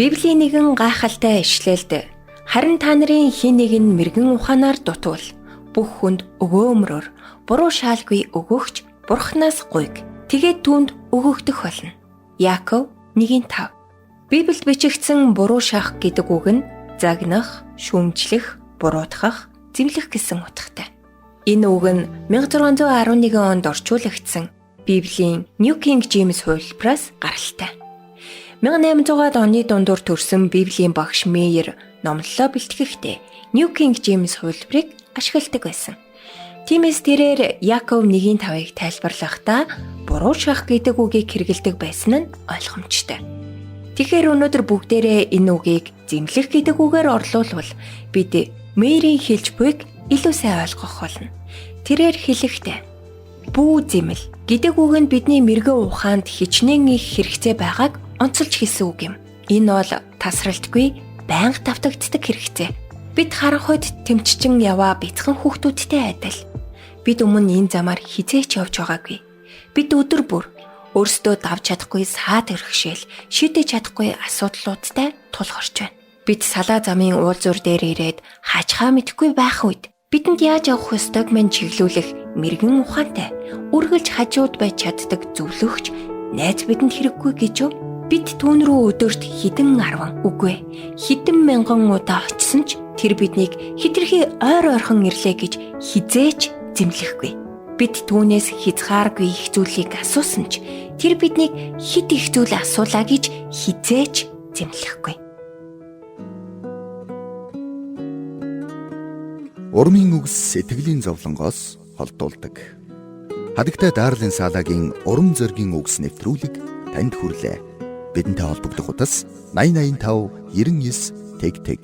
Библийн нэгэн гайхалтай ишлэлд харин та нарын хэн нэг нь мэрэгэн ухаанаар дутвал бүх хүнд өгөөмрөөр буруу шаалгүй өгөөгч Бурханаас гуйг тэгээд түүнд өгөөгдөх болно. Яаков 1:5. Библиэд бичигдсэн буруу шаах гэдэг үг нь загнах, шүүмжлэх, буруутгах, зэмлэх гэсэн утгатай. Энэ үг нь 1611 онд орчуулагдсан Библийн New King James хувилбараас гаралтай. 1800-аад оны дундуур төрсөн Библийн багш Мейер номлолоо бэлтгэхдээ New King James хувилбарыг ашигладаг байсан. Тиймээс тэрээр Яаков 1:5-ыг тайлбарлахдаа буруу шах гэдэг үгийг хэрэглэдэг байсан нь ойлгомжтой. Тэгэхээр өнөөдөр бүгдээрээ энэ үгийг зэмлэх гэдэг үгээр орлуулвал бид Мейерийн хэлж буйг илүү сайн ойлгох болно. Тэрээр хэлэхдээ бүү зэмэл гэдэг үг нь бидний мэрэгэн ухаанд хичнээн их хэрэгцээ байгааг онцолж хэлсэн үг юм. Энэ бол тасралтгүй байнга давтагддаг хэрэгцээ. Бид харах үед тэмччин яваа бяцхан хүүхдүүдтэй адил. Бид өмнө энэ замаар хизээч явж байгаагүй. Бид өдөр бүр өөрсдөө давж чадахгүй саад өргөшөөл шийдэж чадахгүй асуудлуудтай тулгарч байна. Бид салаа замын уулзуур дээр ирээд хаачхаа мэдэхгүй байх үед бидэнд яаж явах ёстойг мань чиглүүлэх мэрэгэн ухаантай үргэлж хажууд байж чаддаг зөвлөгч найз бидэнд хэрэггүй гэж юу? Бид түүн рүү өдөрт хэдэн 10 үгүй хэдэн мянган удаа очисон ч тэр биднийг хитрхи ойр ойрхон ирлээ гэж хизээч зэмлэхгүй. Бид түүнээс хязгааргүй их зүйлийг асуусан ч тэр биднийг хит их зүйл асуулаа гэж хизээч зэмлэхгүй. Урмын үгс сэтгэлийн зовлонгоос холдуулдаг. Хадагтай Дарлин Салагийн урам зоригийн үгс нэвтрүүлэг танд хүрлээ. Бидэнтэй холбогдох утас 8085 99 тэг тэг